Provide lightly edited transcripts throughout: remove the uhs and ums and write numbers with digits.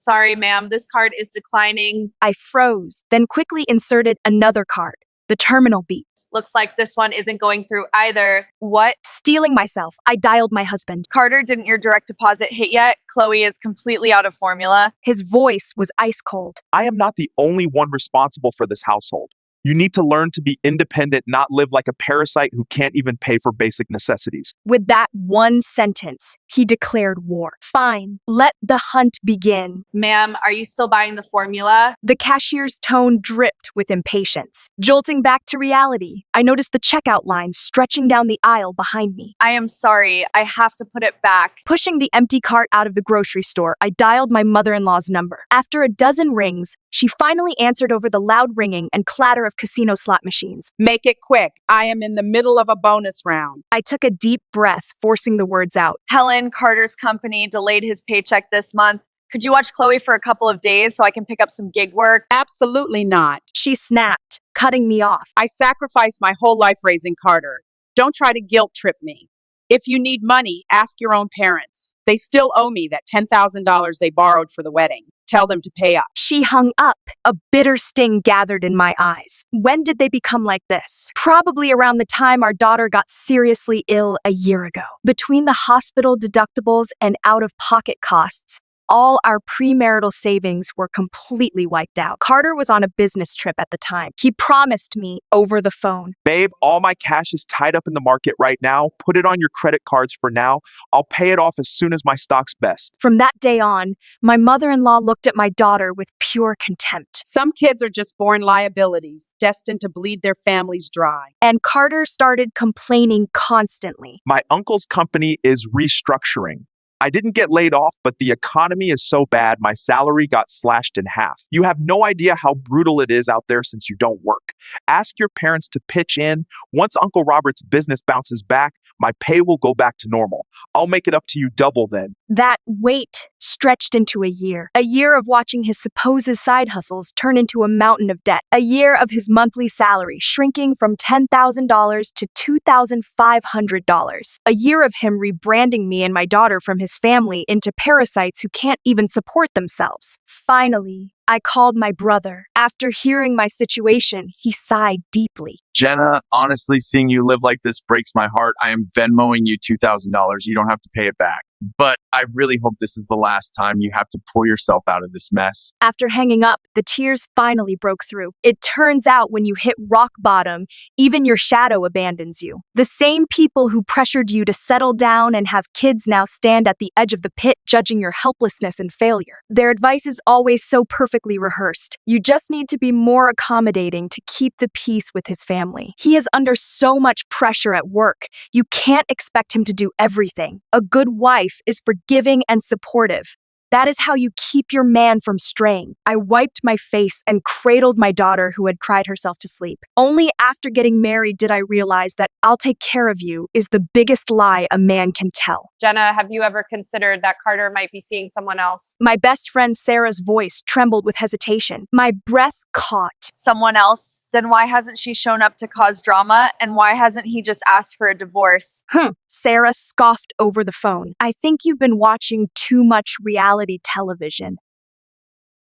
Sorry, ma'am, this card is declining. I froze, then quickly inserted another card. The terminal beeps. Looks like this one isn't going through either. What? Stealing myself, I dialed my husband. Carter, didn't your direct deposit hit yet? Chloe is completely out of formula. His voice was ice cold. I am not the only one responsible for this household. You need to learn to be independent, not live like a parasite who can't even pay for basic necessities. With that one sentence, he declared war. Fine, let the hunt begin. Ma'am, are you still buying the formula? The cashier's tone dripped with impatience. Jolting back to reality, I noticed the checkout line stretching down the aisle behind me. I am sorry, I have to put it back. Pushing the empty cart out of the grocery store, I dialed my mother-in-law's number. After a dozen rings, she finally answered over the loud ringing and clatter of casino slot machines. Make it quick. I am in the middle of a bonus round. I took a deep breath, forcing the words out. Helen, Carter's company delayed his paycheck this month. Could you watch Chloe for a couple of days so I can pick up some gig work? Absolutely not. She snapped, cutting me off. I sacrificed my whole life raising Carter. Don't try to guilt trip me. If you need money, ask your own parents. They still owe me that $10,000 they borrowed for the wedding. Tell them to pay up. She hung up. A bitter sting gathered in my eyes. When did they become like this? Probably around the time our daughter got seriously ill a year ago. Between the hospital deductibles and out-of-pocket costs, all our premarital savings were completely wiped out. Carter was on a business trip at the time. He promised me over the phone. Babe, all my cash is tied up in the market right now. Put it on your credit cards for now. I'll pay it off as soon as my stock's best. From that day on, my mother-in-law looked at my daughter with pure contempt. Some kids are just born liabilities, destined to bleed their families dry. And Carter started complaining constantly. My uncle's company is restructuring. I didn't get laid off, but the economy is so bad, my salary got slashed in half. You have no idea how brutal it is out there since you don't work. Ask your parents to pitch in. Once Uncle Robert's business bounces back, my pay will go back to normal. I'll make it up to you double then. That wait stretched into a year of watching his supposed side hustles turn into a mountain of debt, a year of his monthly salary shrinking from $10,000 to $2,500, a year of him rebranding me and my daughter from his family into parasites who can't even support themselves. Finally, I called my brother. After hearing my situation, he sighed deeply. Jenna, honestly, seeing you live like this breaks my heart. I am Venmoing you $2,000. You don't have to pay it back. But I really hope this is the last time you have to pull yourself out of this mess. After hanging up, the tears finally broke through. It turns out when you hit rock bottom, even your shadow abandons you. The same people who pressured you to settle down and have kids now stand at the edge of the pit judging your helplessness and failure. Their advice is always so perfectly rehearsed. You just need to be more accommodating to keep the peace with his family. He is under so much pressure at work. You can't expect him to do everything. A good wife is forgiving and supportive. That is how you keep your man from straying. I wiped my face and cradled my daughter who had cried herself to sleep. Only after getting married did I realize that "I'll take care of you" is the biggest lie a man can tell. Jenna, have you ever considered that Carter might be seeing someone else? My best friend Sarah's voice trembled with hesitation. My breath caught. Someone else? Then why hasn't she shown up to cause drama? And why hasn't he just asked for a divorce? Sarah scoffed over the phone. I think you've been watching too much reality television.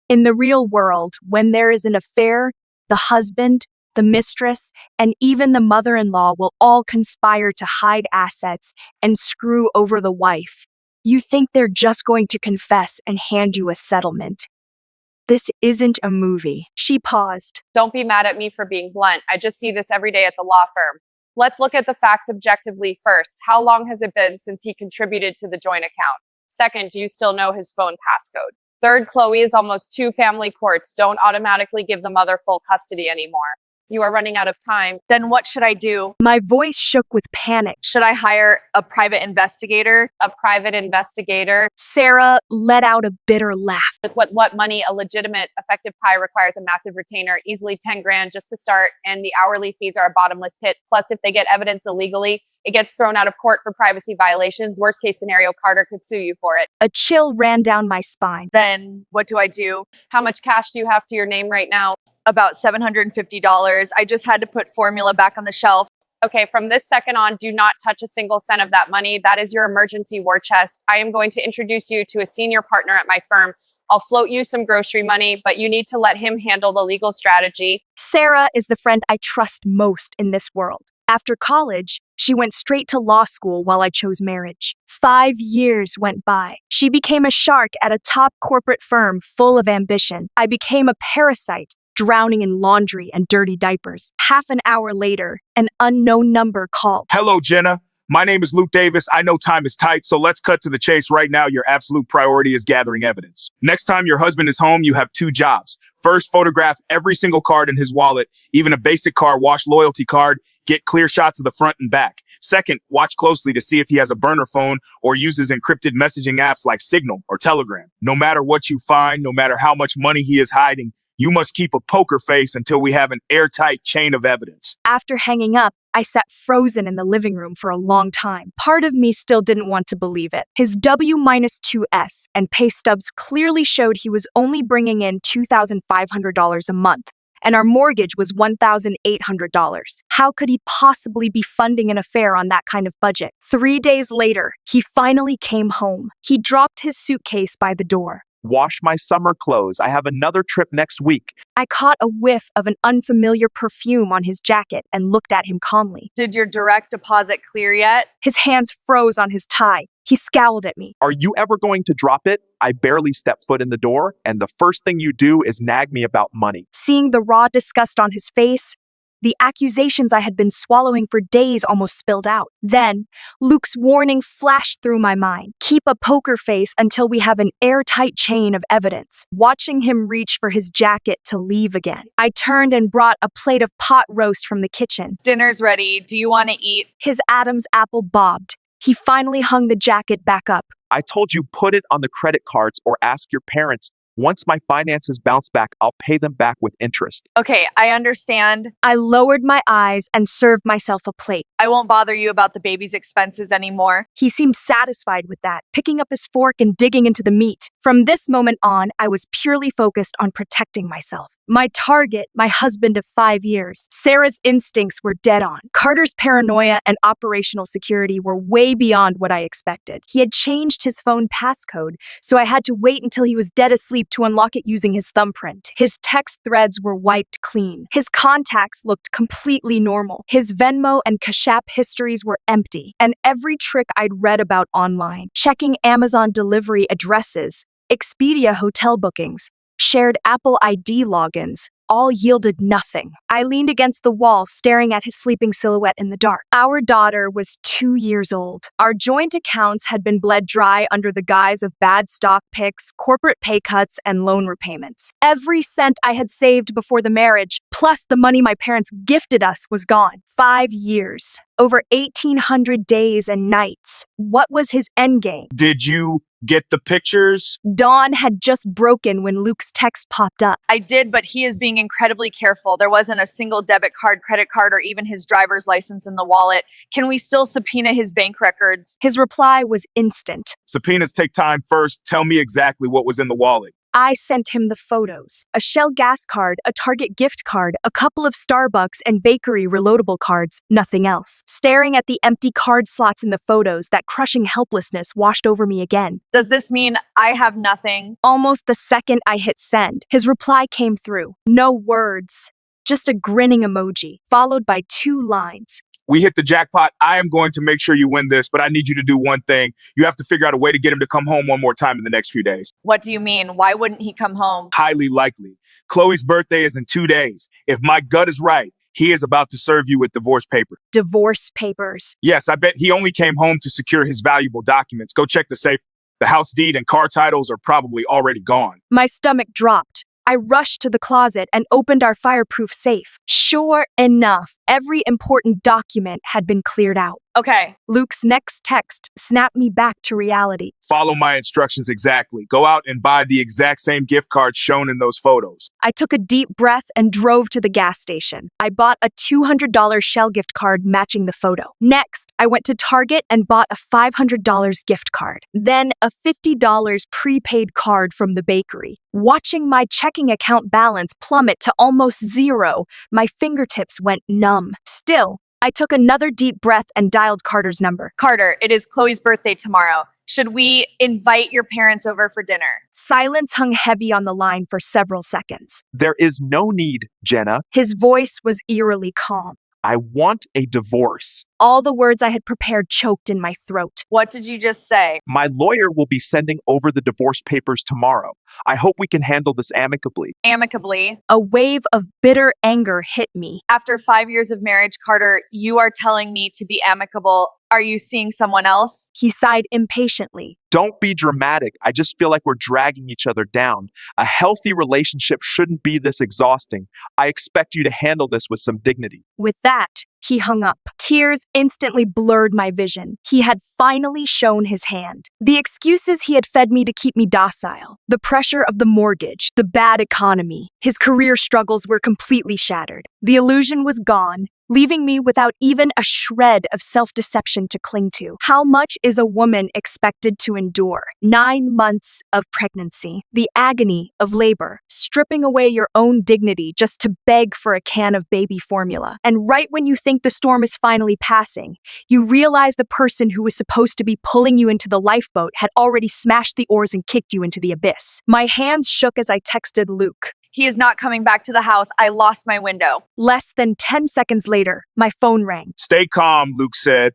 In the real world, when there is an affair, the husband, the mistress, and even the mother-in-law will all conspire to hide assets and screw over the wife. You think they're just going to confess and hand you a settlement. This isn't a movie. She paused. Don't be mad at me for being blunt. I just see this every day at the law firm. Let's look at the facts objectively first. How long has it been since he contributed to the joint account? Second, do you still know his phone passcode? Third, Chloe is almost 2 family courts. Don't automatically give the mother full custody anymore. You are running out of time. Then what should I do? My voice shook with panic. Should I hire a private investigator? A private investigator? Sarah let out a bitter laugh. What money? A legitimate effective pie requires a massive retainer, easily 10 grand just to start, and the hourly fees are a bottomless pit. Plus, if they get evidence illegally, it gets thrown out of court for privacy violations. Worst case scenario, Carter could sue you for it. A chill ran down my spine. Then what do I do? How much cash do you have to your name right now? About $750. I just had to put formula back on the shelf. Okay, from this second on, do not touch a single cent of that money. That is your emergency war chest. I am going to introduce you to a senior partner at my firm. I'll float you some grocery money, but you need to let him handle the legal strategy. Sarah is the friend I trust most in this world. After college, she went straight to law school while I chose marriage. 5 years went by. She became a shark at a top corporate firm full of ambition. I became a parasite, drowning in laundry and dirty diapers. Half an hour later, an unknown number called. Hello, Jenna. My name is Luke Davis. I know time is tight, so let's cut to the chase right now. Your absolute priority is gathering evidence. Next time your husband is home, you have 2 jobs. First, photograph every single card in his wallet, even a basic car wash loyalty card. Get clear shots of the front and back. Second, watch closely to see if he has a burner phone or uses encrypted messaging apps like Signal or Telegram. No matter what you find, no matter how much money he is hiding, you must keep a poker face until we have an airtight chain of evidence. After hanging up, I sat frozen in the living room for a long time. Part of me still didn't want to believe it. His W-2S and pay stubs clearly showed he was only bringing in $2,500 a month, and our mortgage was $1,800. How could he possibly be funding an affair on that kind of budget? 3 days later, he finally came home. He dropped his suitcase by the door. Wash my summer clothes. I have another trip next week. I caught a whiff of an unfamiliar perfume on his jacket and looked at him calmly. Did your direct deposit clear yet? His hands froze on his tie. He scowled at me. Are you ever going to drop it? I barely step foot in the door, and the first thing you do is nag me about money. Seeing the raw disgust on his face, the accusations I had been swallowing for days almost spilled out. Then, Luke's warning flashed through my mind. Keep a poker face until we have an airtight chain of evidence. Watching him reach for his jacket to leave again, I turned and brought a plate of pot roast from the kitchen. Dinner's ready. Do you want to eat? His Adam's apple bobbed. He finally hung the jacket back up. I told you put it on the credit cards or ask your parents. Once my finances bounce back, I'll pay them back with interest. Okay, I understand. I lowered my eyes and served myself a plate. I won't bother you about the baby's expenses anymore. He seemed satisfied with that, picking up his fork and digging into the meat. From this moment on, I was purely focused on protecting myself. My target, my husband of 5 years. Sarah's instincts were dead on. Carter's paranoia and operational security were way beyond what I expected. He had changed his phone passcode, so I had to wait until he was dead asleep to unlock it using his thumbprint. His text threads were wiped clean. His contacts looked completely normal. His Venmo and Cash App histories were empty, and every trick I'd read about online, checking Amazon delivery addresses, Expedia hotel bookings, shared Apple ID logins, all yielded nothing. I leaned against the wall, staring at his sleeping silhouette in the dark. Our daughter was 2 years old. Our joint accounts had been bled dry under the guise of bad stock picks, corporate pay cuts, and loan repayments. Every cent I had saved before the marriage, plus the money my parents gifted us, was gone. 5 years. Over 1,800 days and nights. What was his endgame? Did you get the pictures? Dawn had just broken when Luke's text popped up. I did, but he is being incredibly careful. There wasn't a single debit card, credit card, or even his driver's license in the wallet. Can we still subpoena his bank records? His reply was instant. Subpoenas take time. First, tell me exactly what was in the wallet. I sent him the photos. A Shell gas card, a Target gift card, a couple of Starbucks and bakery reloadable cards, nothing else. Staring at the empty card slots in the photos, that crushing helplessness washed over me again. Does this mean I have nothing? Almost the second I hit send, his reply came through. No words, just a grinning emoji, followed by 2 lines. We hit the jackpot. I am going to make sure you win this, but I need you to do one thing. You have to figure out a way to get him to come home one more time in the next few days. What do you mean? Why wouldn't he come home? Highly likely. Chloe's birthday is in 2 days. If my gut is right, he is about to serve you with divorce papers. Divorce papers. Yes, I bet he only came home to secure his valuable documents. Go check the safe. The house deed and car titles are probably already gone. My stomach dropped. I rushed to the closet and opened our fireproof safe. Sure enough, every important document had been cleared out. Okay. Luke's next text snapped me back to reality. Follow my instructions exactly. Go out and buy the exact same gift cards shown in those photos. I took a deep breath and drove to the gas station. I bought a $200 Shell gift card matching the photo. Next, I went to Target and bought a $500 gift card. Then a $50 prepaid card from the bakery. Watching my checking account balance plummet to almost zero, my fingertips went numb. Still, I took another deep breath and dialed Carter's number. Carter, it is Chloe's birthday tomorrow. Should we invite your parents over for dinner? Silence hung heavy on the line for several seconds. There is no need, Jenna. His voice was eerily calm. I want a divorce. All the words I had prepared choked in my throat. What did you just say? My lawyer will be sending over the divorce papers tomorrow. I hope we can handle this amicably. Amicably. A wave of bitter anger hit me. After 5 years of marriage, Carter, you are telling me to be amicable. Are you seeing someone else? He sighed impatiently. Don't be dramatic. I just feel like we're dragging each other down. A healthy relationship shouldn't be this exhausting. I expect you to handle this with some dignity. With that, he hung up. Tears instantly blurred my vision. He had finally shown his hand. The excuses he had fed me to keep me docile, the pressure of the mortgage, the bad economy, his career struggles were completely shattered. The illusion was gone, leaving me without even a shred of self-deception to cling to. How much is a woman expected to endure? 9 months of pregnancy, the agony of labor, stripping away your own dignity just to beg for a can of baby formula. And right when you think the storm is finally passing, you realize the person who was supposed to be pulling you into the lifeboat had already smashed the oars and kicked you into the abyss. My hands shook as I texted Luke. He is not coming back to the house. I lost my window. Less than 10 seconds later, my phone rang. Stay calm, Luke said.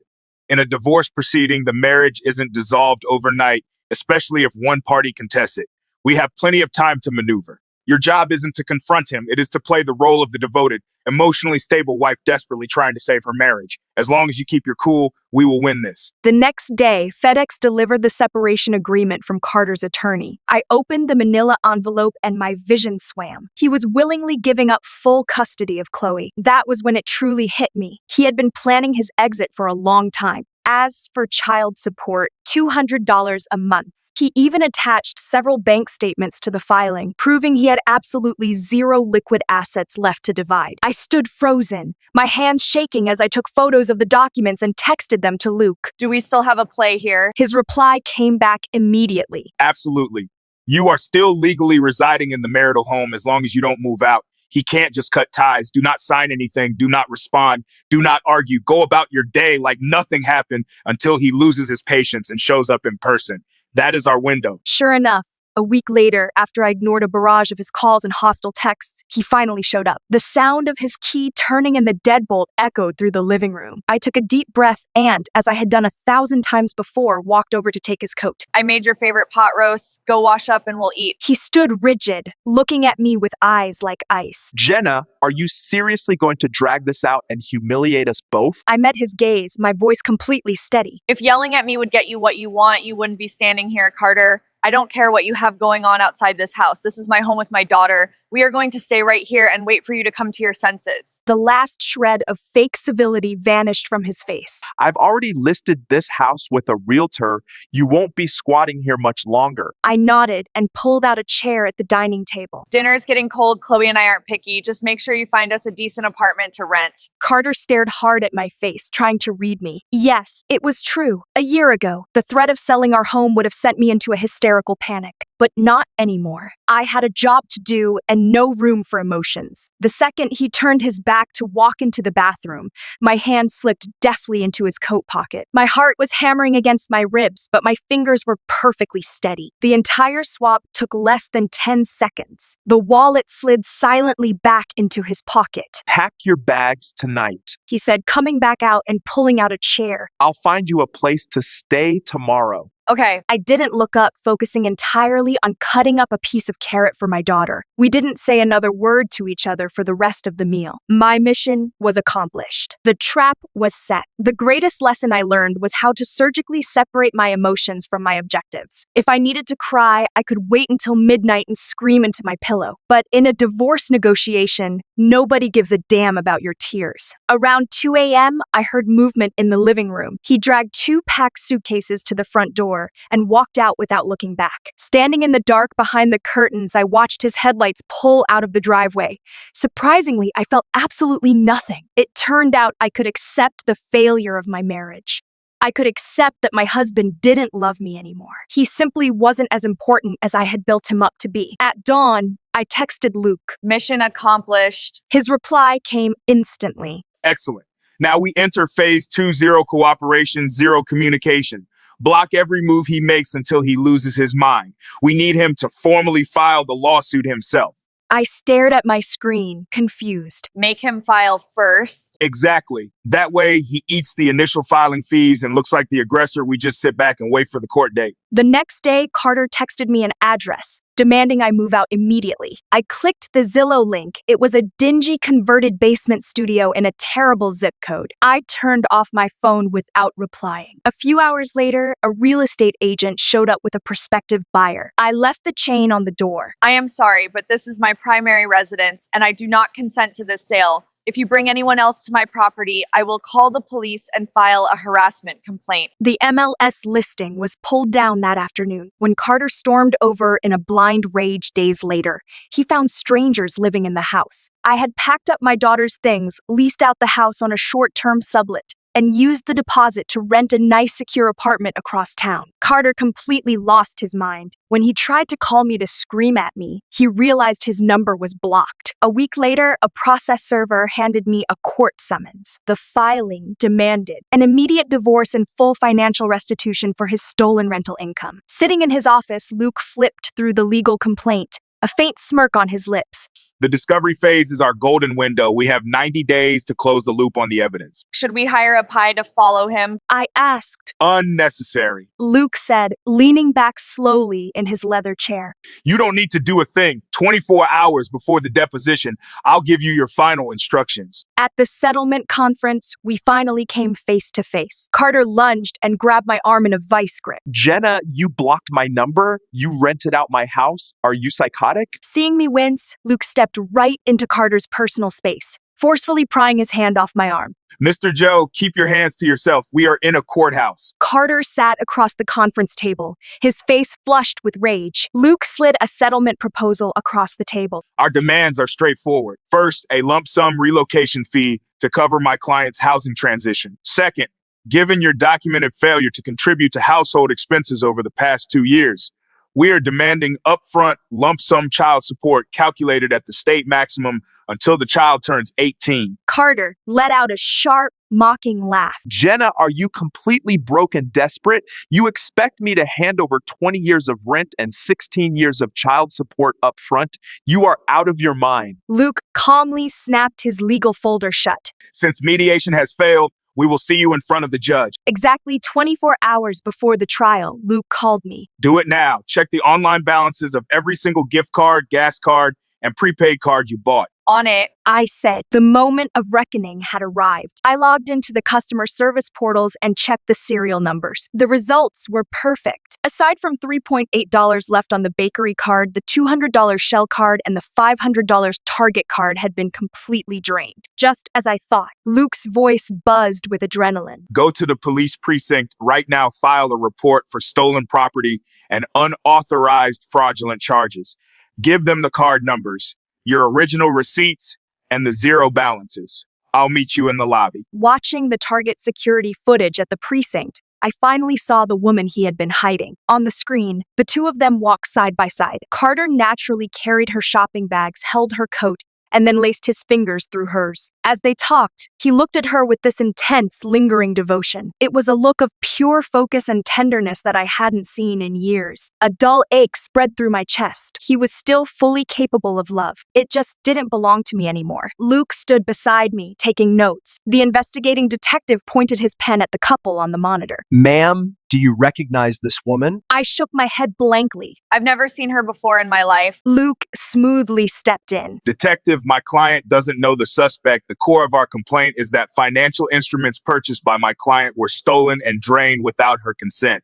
In a divorce proceeding, the marriage isn't dissolved overnight, especially if one party contests it. We have plenty of time to maneuver. Your job isn't to confront him. It is to play the role of the devoted, emotionally stable wife desperately trying to save her marriage. As long as you keep your cool, we will win this. The next day, FedEx delivered the separation agreement from Carter's attorney. I opened the manila envelope and my vision swam. He was willingly giving up full custody of Chloe. That was when it truly hit me. He had been planning his exit for a long time. As for child support, $200 a month. He even attached several bank statements to the filing, proving he had absolutely zero liquid assets left to divide. I stood frozen, my hands shaking as I took photos of the documents and texted them to Luke. Do we still have a play here? His reply came back immediately. Absolutely. You are still legally residing in the marital home as long as you don't move out. He can't just cut ties. Do not sign anything. Do not respond. Do not argue. Go about your day like nothing happened until he loses his patience and shows up in person. That is our window. Sure enough, a week later, after I ignored a barrage of his calls and hostile texts, he finally showed up. The sound of his key turning in the deadbolt echoed through the living room. I took a deep breath and, as I had done 1,000 times before, walked over to take his coat. I made your favorite pot roast. Go wash up and we'll eat. He stood rigid, looking at me with eyes like ice. Jenna, are you seriously going to drag this out and humiliate us both? I met his gaze, my voice completely steady. If yelling at me would get you what you want, you wouldn't be standing here, Carter. I don't care what you have going on outside this house. This is my home with my daughter. We are going to stay right here and wait for you to come to your senses. The last shred of fake civility vanished from his face. I've already listed this house with a realtor. You won't be squatting here much longer. I nodded and pulled out a chair at the dining table. Dinner is getting cold. Chloe and I aren't picky. Just make sure you find us a decent apartment to rent. Carter stared hard at my face, trying to read me. Yes, it was true. A year ago, the threat of selling our home would have sent me into a hysterical panic. But not anymore. I had a job to do and no room for emotions. The second he turned his back to walk into the bathroom, my hand slipped deftly into his coat pocket. My heart was hammering against my ribs, but my fingers were perfectly steady. The entire swap took less than 10 seconds. The wallet slid silently back into his pocket. Pack your bags tonight. He said, coming back out and pulling out a chair. I'll find you a place to stay tomorrow. Okay. I didn't look up, focusing entirely on cutting up a piece of carrot for my daughter. We didn't say another word to each other for the rest of the meal. My mission was accomplished. The trap was set. The greatest lesson I learned was how to surgically separate my emotions from my objectives. If I needed to cry, I could wait until midnight and scream into my pillow. But in a divorce negotiation, nobody gives a damn about your tears. Around 2 a.m., I heard movement in the living room. He dragged 2 packed suitcases to the front door and walked out without looking back. Standing in the dark behind the curtains, I watched his headlights pull out of the driveway. Surprisingly, I felt absolutely nothing. It turned out I could accept the failure of my marriage. I could accept that my husband didn't love me anymore. He simply wasn't as important as I had built him up to be. At dawn, I texted Luke. Mission accomplished. His reply came instantly. Excellent. Now we enter phase 2, 0 cooperation, 0 communication. Block every move he makes until he loses his mind. We need him to formally file the lawsuit himself. I stared at my screen, confused. Make him file first. Exactly. That way, he eats the initial filing fees and looks like the aggressor. We just sit back and wait for the court date. The next day, Carter texted me an address, demanding I move out immediately. I clicked the Zillow link. It was a dingy converted basement studio in a terrible zip code. I turned off my phone without replying. A few hours later, a real estate agent showed up with a prospective buyer. I left the chain on the door. I am sorry, but this is my primary residence, and I do not consent to this sale. If you bring anyone else to my property, I will call the police and file a harassment complaint. The MLS listing was pulled down that afternoon. When Carter stormed over in a blind rage days later, he found strangers living in the house. I had packed up my daughter's things, leased out the house on a short-term sublet, and used the deposit to rent a nice, secure apartment across town. Carter completely lost his mind. When he tried to call me to scream at me, he realized his number was blocked. A week later, a process server handed me a court summons. The filing demanded an immediate divorce and full financial restitution for his stolen rental income. Sitting in his office, Luke flipped through the legal complaint, a faint smirk on his lips. The discovery phase is our golden window. We have 90 days to close the loop on the evidence. Should we hire a pie to follow him? I asked. Unnecessary. Luke said, leaning back slowly in his leather chair. You don't need to do a thing. 24 hours before the deposition, I'll give you your final instructions. At the settlement conference, we finally came face to face. Carter lunged and grabbed my arm in a vice grip. Jenna, you blocked my number? You rented out my house? Are you psychotic? Seeing me wince, Luke stepped right into Carter's personal space, forcefully prying his hand off my arm. Mr. Joe, keep your hands to yourself. We are in a courthouse. Carter sat across the conference table, his face flushed with rage. Luke slid a settlement proposal across the table. Our demands are straightforward. First, a lump sum relocation fee to cover my client's housing transition. Second, given your documented failure to contribute to household expenses over the past 2 years, we are demanding upfront lump sum child support calculated at the state maximum until the child turns 18. Carter let out a sharp, mocking laugh. Jenna, are you completely broke and desperate? You expect me to hand over 20 years of rent and 16 years of child support up front? You are out of your mind. Luke calmly snapped his legal folder shut. Since mediation has failed, we will see you in front of the judge. Exactly 24 hours before the trial, Luke called me. Do it now. Check the online balances of every single gift card, gas card, and prepaid card you bought. On it. I said. The moment of reckoning had arrived. I logged into the customer service portals and checked the serial numbers. The results were perfect. Aside from $3.8 left on the bakery card, the $200 Shell card and the $500 Target card had been completely drained. Just as I thought, Luke's voice buzzed with adrenaline. Go to the police precinct right now, file a report for stolen property and unauthorized fraudulent charges. Give them the card numbers, your original receipts, and the zero balances. I'll meet you in the lobby. Watching the Target security footage at the precinct, I finally saw the woman he had been hiding. On the screen, the two of them walked side by side. Carter naturally carried her shopping bags, held her coat, and then laced his fingers through hers. As they talked, he looked at her with this intense, lingering devotion. It was a look of pure focus and tenderness that I hadn't seen in years. A dull ache spread through my chest. He was still fully capable of love. It just didn't belong to me anymore. Luke stood beside me, taking notes. The investigating detective pointed his pen at the couple on the monitor. Ma'am, do you recognize this woman? I shook my head blankly. I've never seen her before in my life. Luke smoothly stepped in. Detective, my client doesn't know the suspect. The core of our complaint is that financial instruments purchased by my client were stolen and drained without her consent.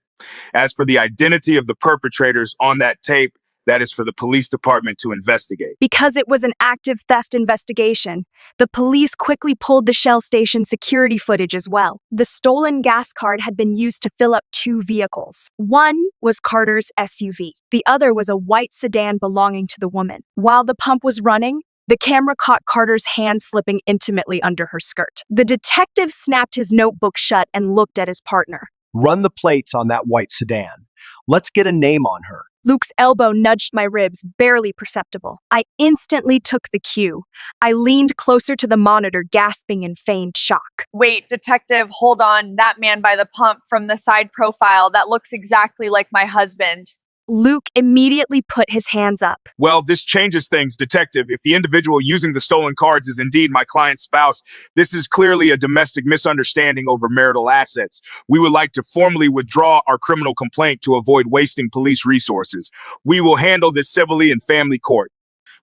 As for the identity of the perpetrators on that tape, that is for the police department to investigate. Because it was an active theft investigation, the police quickly pulled the Shell station security footage as well. The stolen gas card had been used to fill up 2 vehicles. One was Carter's SUV. The other was a white sedan belonging to the woman. While the pump was running, the camera caught Carter's hand slipping intimately under her skirt. The detective snapped his notebook shut and looked at his partner. Run the plates on that white sedan. Let's get a name on her. Luke's elbow nudged my ribs, barely perceptible. I instantly took the cue. I leaned closer to the monitor, gasping in feigned shock. Wait, detective, hold on. That man by the pump from the side profile, that looks exactly like my husband. Luke immediately put his hands up. Well, this changes things, detective. If the individual using the stolen cards is indeed my client's spouse, this is clearly a domestic misunderstanding over marital assets. We would like to formally withdraw our criminal complaint to avoid wasting police resources. We will handle this civilly in family court.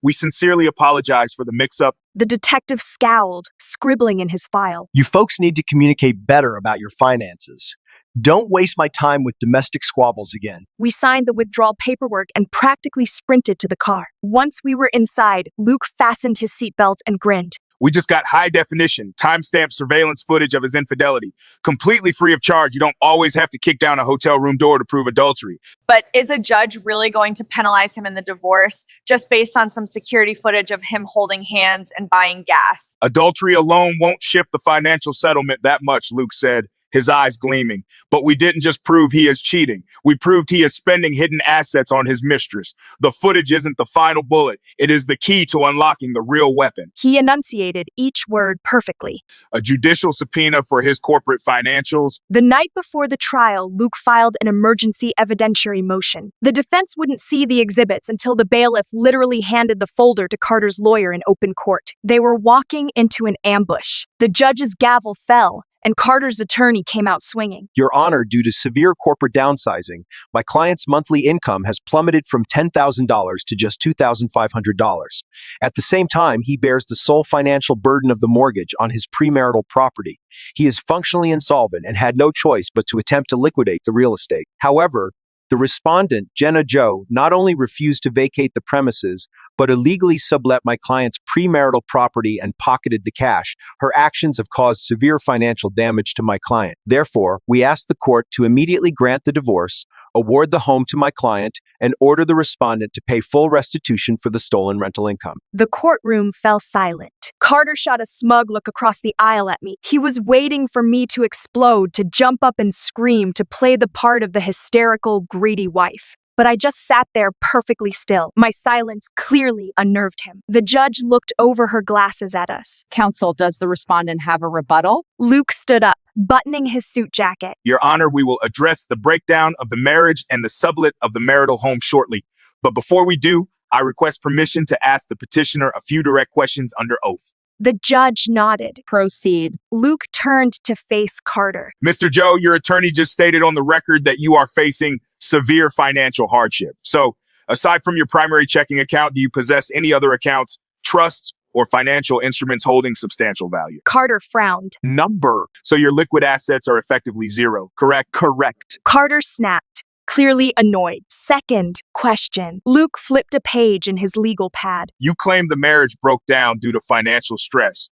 We sincerely apologize for the mix-up. The detective scowled, scribbling in his file. You folks need to communicate better about your finances. Don't waste my time with domestic squabbles again. We signed the withdrawal paperwork and practically sprinted to the car. Once we were inside, Luke fastened his seatbelt and grinned. We just got high-definition, timestamp surveillance footage of his infidelity. Completely free of charge. You don't always have to kick down a hotel room door to prove adultery. But is a judge really going to penalize him in the divorce just based on some security footage of him holding hands and buying gas? Adultery alone won't shift the financial settlement that much, Luke said, his eyes gleaming. But we didn't just prove he is cheating. We proved he is spending hidden assets on his mistress. The footage isn't the final bullet. It is the key to unlocking the real weapon. He enunciated each word perfectly. A judicial subpoena for his corporate financials. The night before the trial, Luke filed an emergency evidentiary motion. The defense wouldn't see the exhibits until the bailiff literally handed the folder to Carter's lawyer in open court. They were walking into an ambush. The judge's gavel fell, and Carter's attorney came out swinging. Your Honor, due to severe corporate downsizing, my client's monthly income has plummeted from $10,000 to just $2,500. At the same time, he bears the sole financial burden of the mortgage on his premarital property. He is functionally insolvent and had no choice but to attempt to liquidate the real estate. However, the respondent, Jenna Joe, not only refused to vacate the premises, but illegally sublet my client's premarital property and pocketed the cash. Her actions have caused severe financial damage to my client. Therefore, we ask the court to immediately grant the divorce, award the home to my client, and order the respondent to pay full restitution for the stolen rental income. The courtroom fell silent. Carter shot a smug look across the aisle at me. He was waiting for me to explode, to jump up and scream, to play the part of the hysterical, greedy wife. But I just sat there perfectly still. My silence clearly unnerved him. The judge looked over her glasses at us. Counsel, does the respondent have a rebuttal? Luke stood up, buttoning his suit jacket. Your Honor, we will address the breakdown of the marriage and the sublet of the marital home shortly. But before we do, I request permission to ask the petitioner a few direct questions under oath. The judge nodded. Proceed. Luke turned to face Carter. Mr. Joe, your attorney just stated on the record that you are facing severe financial hardship. So, aside from your primary checking account, do you possess any other accounts, trusts, or financial instruments holding substantial value? Carter frowned. Number. So your liquid assets are effectively zero, correct? Correct. Carter snapped, clearly annoyed. Second question. Luke flipped a page in his legal pad. You claim the marriage broke down due to financial stress.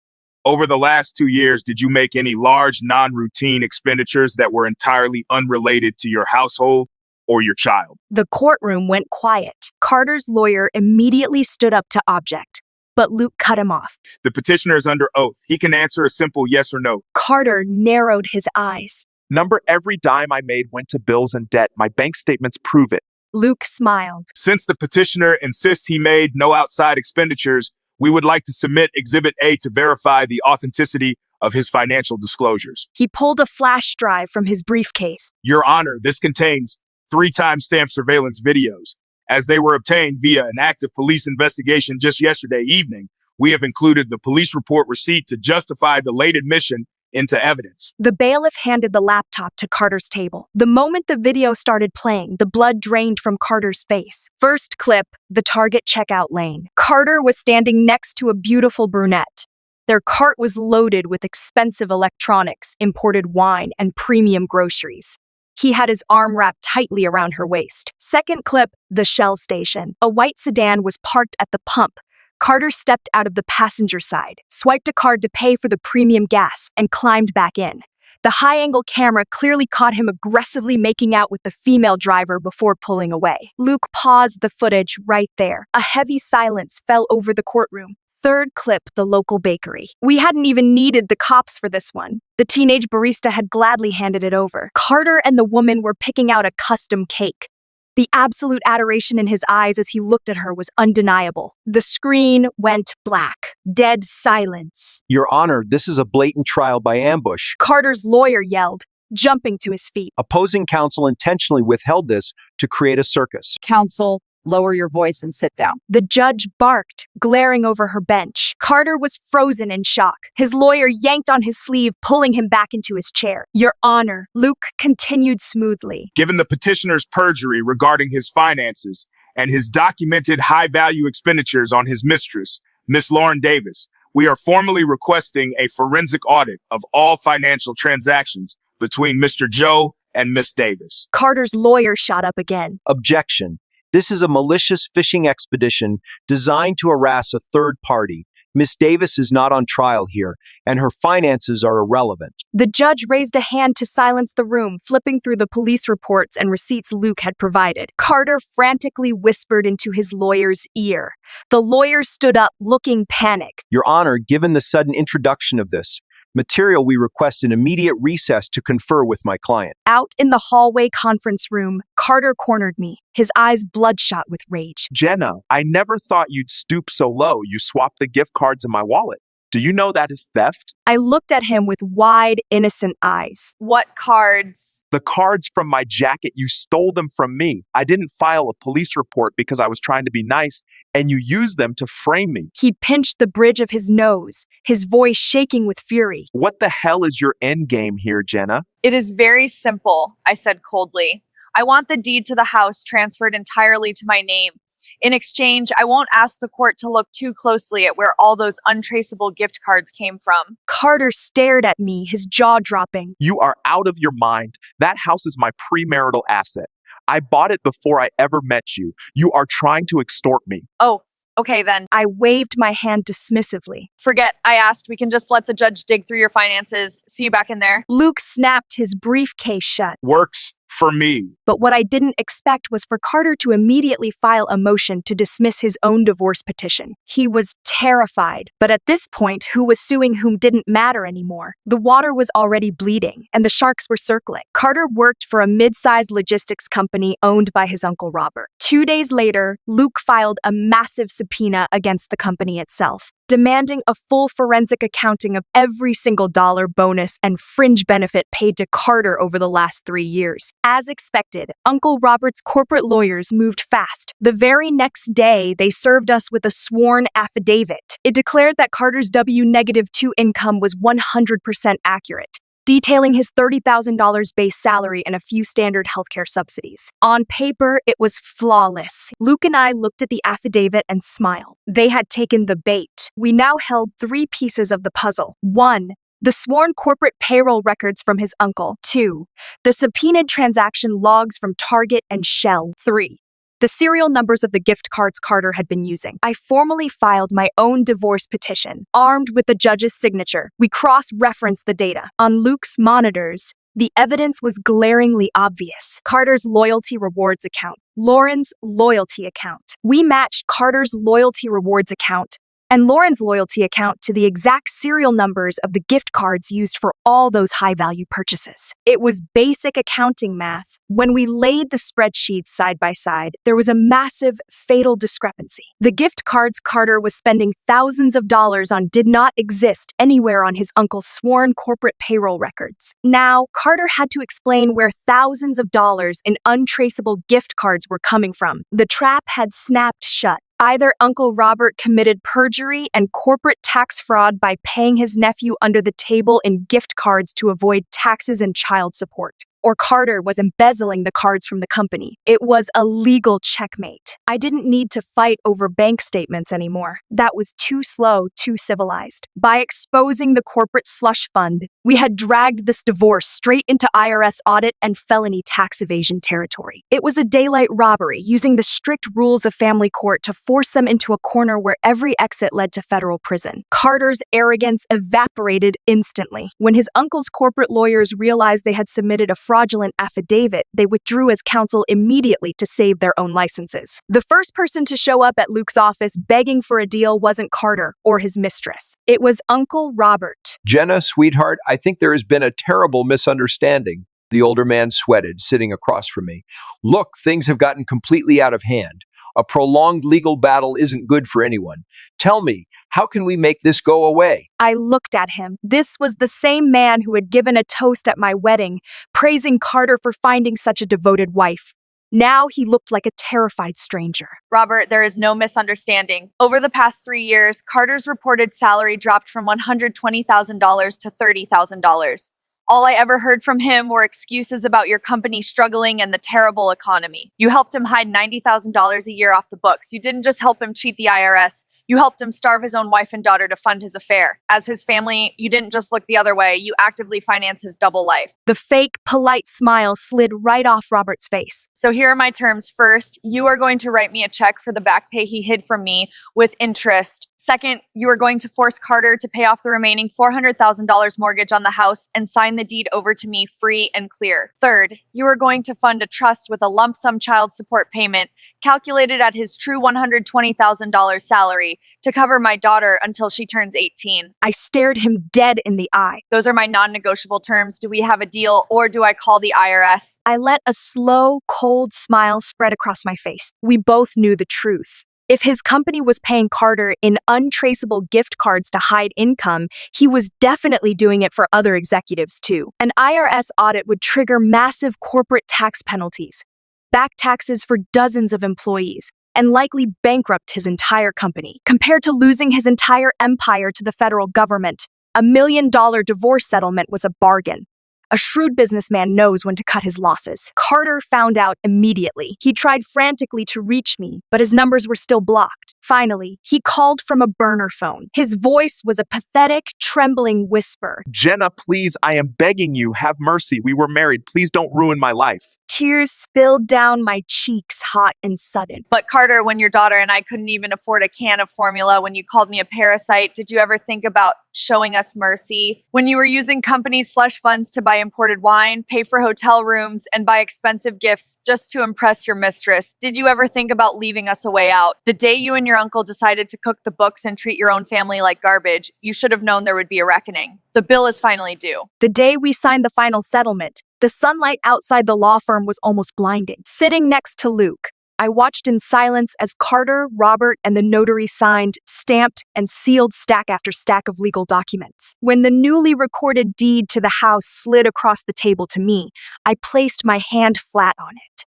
Over the last 2 years, did you make any large, non-routine expenditures that were entirely unrelated to your household or your child? The courtroom went quiet. Carter's lawyer immediately stood up to object, but Luke cut him off. The petitioner is under oath. He can answer a simple yes or no. Carter narrowed his eyes. Number. Every dime I made went to bills and debt. My bank statements prove it. Luke smiled. Since the petitioner insists he made no outside expenditures, we would like to submit Exhibit A to verify the authenticity of his financial disclosures. He pulled a flash drive from his briefcase. Your Honor, this contains 3 timestamp surveillance videos. As they were obtained via an active police investigation just yesterday evening, we have included the police report receipt to justify the late admission into evidence. The bailiff handed the laptop to Carter's table. The moment the video started playing, the blood drained from Carter's face. First clip, the Target checkout lane. Carter was standing next to a beautiful brunette. Their cart was loaded with expensive electronics, imported wine, and premium groceries. He had his arm wrapped tightly around her waist. Second clip, the Shell station. A white sedan was parked at the pump. Carter stepped out of the passenger side, swiped a card to pay for the premium gas, and climbed back in. The high-angle camera clearly caught him aggressively making out with the female driver before pulling away. Luke paused the footage right there. A heavy silence fell over the courtroom. third clip, the local bakery. We hadn't even needed the cops for this one. The teenage barista had gladly handed it over. Carter and the woman were picking out a custom cake. The absolute adoration in his eyes as he looked at her was undeniable. The screen went black. Dead silence. Your Honor, this is a blatant trial by ambush. Carter's lawyer yelled, jumping to his feet. Opposing counsel intentionally withheld this to create a circus. Counsel, lower your voice and sit down. The judge barked, glaring over her bench. Carter was frozen in shock. His lawyer yanked on his sleeve, pulling him back into his chair. Your Honor, Luke continued smoothly. Given the petitioner's perjury regarding his finances and his documented high-value expenditures on his mistress, Miss Lauren Davis, we are formally requesting a forensic audit of all financial transactions between Mr. Joe and Miss Davis. Carter's lawyer shot up again. Objection. This is a malicious fishing expedition designed to harass a third party. Miss Davis is not on trial here, and her finances are irrelevant. The judge raised a hand to silence the room, flipping through the police reports and receipts Luke had provided. Carter frantically whispered into his lawyer's ear. The lawyer stood up, looking panicked. Your Honor, given the sudden introduction of this material, we request an immediate recess to confer with my client. Out in the hallway conference room, Carter cornered me, his eyes bloodshot with rage. Jenna, I never thought you'd stoop so low. You swapped the gift cards in my wallet. Do you know that is theft? I looked at him with wide, innocent eyes. What cards? The cards from my jacket, you stole them from me. I didn't file a police report because I was trying to be nice, and you used them to frame me. He pinched the bridge of his nose, his voice shaking with fury. What the hell is your end game here, Jenna? It is very simple, I said coldly. I want the deed to the house transferred entirely to my name. In exchange, I won't ask the court to look too closely at where all those untraceable gift cards came from. Carter stared at me, his jaw dropping. You are out of your mind. That house is my premarital asset. I bought it before I ever met you. You are trying to extort me. Oh, okay then. I waved my hand dismissively. Forget I asked. We can just let the judge dig through your finances. See you back in there. Luke snapped his briefcase shut. Works for me. But what I didn't expect was for Carter to immediately file a motion to dismiss his own divorce petition. He was terrified, but at this point, who was suing whom didn't matter anymore. The water was already bleeding, and the sharks were circling. Carter worked for a mid-sized logistics company owned by his uncle Robert. 2 days later, Luke filed a massive subpoena against the company itself, demanding a full forensic accounting of every single dollar, bonus, and fringe benefit paid to Carter over the last 3 years. As expected, Uncle Robert's corporate lawyers moved fast. The very next day, they served us with a sworn affidavit. It declared that Carter's W-2 income was 100% accurate, detailing his $30,000 base salary and a few standard healthcare subsidies. On paper, it was flawless. Luke and I looked at the affidavit and smiled. They had taken the bait. We now held 3 pieces of the puzzle. 1. The sworn corporate payroll records from his uncle. 2. The subpoenaed transaction logs from Target and Shell. 3. The serial numbers of the gift cards Carter had been using. I formally filed my own divorce petition, armed with the judge's signature. We cross-referenced the data. On Luke's monitors, the evidence was glaringly obvious. Carter's loyalty rewards account, Lauren's loyalty account. We matched Carter's loyalty rewards account and Lauren's loyalty account to the exact serial numbers of the gift cards used for all those high-value purchases. It was basic accounting math. When we laid the spreadsheets side by side, there was a massive, fatal discrepancy. The gift cards Carter was spending thousands of dollars on did not exist anywhere on his uncle's sworn corporate payroll records. Now, Carter had to explain where thousands of dollars in untraceable gift cards were coming from. The trap had snapped shut. Either Uncle Robert committed perjury and corporate tax fraud by paying his nephew under the table in gift cards to avoid taxes and child support, or Carter was embezzling the cards from the company. It was a legal checkmate. I didn't need to fight over bank statements anymore. That was too slow, too civilized. By exposing the corporate slush fund, we had dragged this divorce straight into IRS audit and felony tax evasion territory. It was a daylight robbery, using the strict rules of family court to force them into a corner where every exit led to federal prison. Carter's arrogance evaporated instantly. When his uncle's corporate lawyers realized they had submitted a fraudulent affidavit, they withdrew as counsel immediately to save their own licenses. The first person to show up at Luke's office begging for a deal wasn't Carter or his mistress. It was Uncle Robert. Jenna, sweetheart, I think there has been a terrible misunderstanding. The older man sweated, sitting across from me. Look, things have gotten completely out of hand. A prolonged legal battle isn't good for anyone. Tell me, how can we make this go away? I looked at him. This was the same man who had given a toast at my wedding, praising Carter for finding such a devoted wife. Now he looked like a terrified stranger. Robert, there is no misunderstanding. Over the past 3 years, Carter's reported salary dropped from $120,000 to $30,000. All I ever heard from him were excuses about your company struggling and the terrible economy. You helped him hide $90,000 a year off the books. You didn't just help him cheat the IRS. You helped him starve his own wife and daughter to fund his affair. As his family, you didn't just look the other way. You actively finance his double life. The fake, polite smile slid right off Robert's face. So here are my terms. First, you are going to write me a check for the back pay he hid from me with interest. Second, you are going to force Carter to pay off the remaining $400,000 mortgage on the house and sign the deed over to me free and clear. Third, you are going to fund a trust with a lump sum child support payment calculated at his true $120,000 salary to cover my daughter until she turns 18. I stared him dead in the eye. Those are my non-negotiable terms. Do we have a deal or do I call the IRS? I let a slow, cold smile spread across my face. We both knew the truth. If his company was paying Carter in untraceable gift cards to hide income, he was definitely doing it for other executives too. An IRS audit would trigger massive corporate tax penalties, back taxes for dozens of employees, and likely bankrupt his entire company. Compared to losing his entire empire to the federal government, $1 million divorce settlement was a bargain. A shrewd businessman knows when to cut his losses. Carter found out immediately. He tried frantically to reach me, but his numbers were still blocked. Finally, he called from a burner phone. His voice was a pathetic, trembling whisper. Jenna, please, I am begging you, have mercy. We were married. Please don't ruin my life. Tears spilled down my cheeks, hot and sudden. But Carter, when your daughter and I couldn't even afford a can of formula, when you called me a parasite, did you ever think about showing us mercy? When you were using company slush funds to buy imported wine, pay for hotel rooms, and buy expensive gifts just to impress your mistress, did you ever think about leaving us a way out? The day you and your uncle decided to cook the books and treat your own family like garbage, you should have known there would be a reckoning. The bill is finally due. The day we signed the final settlement, the sunlight outside the law firm was almost blinding. Sitting next to Luke, I watched in silence as Carter, Robert, and the notary signed, stamped, and sealed stack after stack of legal documents. When the newly recorded deed to the house slid across the table to me, I placed my hand flat on it.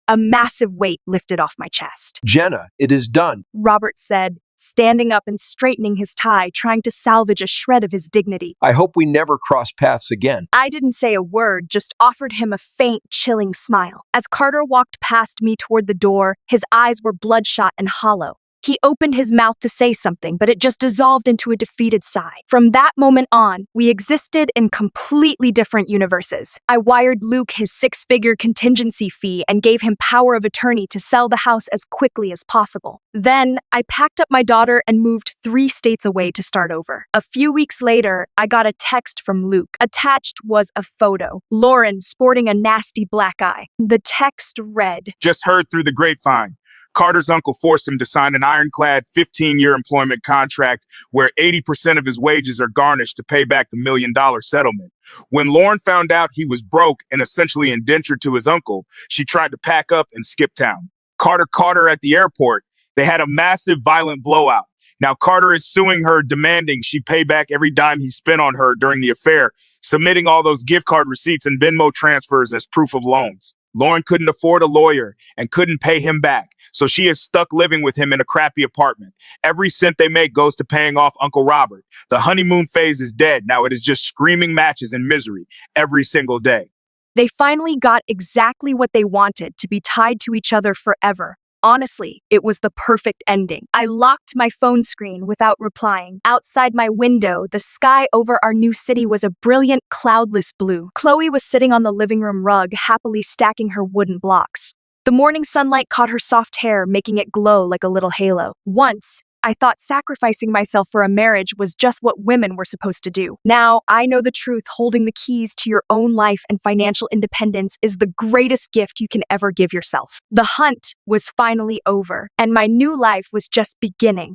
A massive weight lifted off my chest. Jenna, it is done. Robert said, standing up and straightening his tie, trying to salvage a shred of his dignity. I hope we never cross paths again. I didn't say a word, just offered him a faint, chilling smile. As Carter walked past me toward the door, his eyes were bloodshot and hollow. He opened his mouth to say something, but it just dissolved into a defeated sigh. From that moment on, we existed in completely different universes. I wired Luke his 6-figure contingency fee and gave him power of attorney to sell the house as quickly as possible. Then, I packed up my daughter and moved 3 states away to start over. A few weeks later, I got a text from Luke. Attached was a photo. Lauren sporting a nasty black eye. The text read, Just heard through the grapevine. Carter's uncle forced him to sign an ironclad 15-year employment contract where 80% of his wages are garnished to pay back the $1 million settlement. When Lauren found out he was broke and essentially indentured to his uncle, she tried to pack up and skip town. Carter caught her at the airport. They had a massive, violent blowout. Now Carter is suing her, demanding she pay back every dime he spent on her during the affair, submitting all those gift card receipts and Venmo transfers as proof of loans. Lauren couldn't afford a lawyer and couldn't pay him back, so she is stuck living with him in a crappy apartment. Every cent they make goes to paying off Uncle Robert. The honeymoon phase is dead. Now it is just screaming matches and misery every single day. They finally got exactly what they wanted, to be tied to each other forever. Honestly, it was the perfect ending. I locked my phone screen without replying. Outside my window, the sky over our new city was a brilliant, cloudless blue. Chloe was sitting on the living room rug, happily stacking her wooden blocks. The morning sunlight caught her soft hair, making it glow like a little halo. Once, I thought sacrificing myself for a marriage was just what women were supposed to do. Now, I know the truth. Holding the keys to your own life and financial independence is the greatest gift you can ever give yourself. The hunt was finally over, and my new life was just beginning.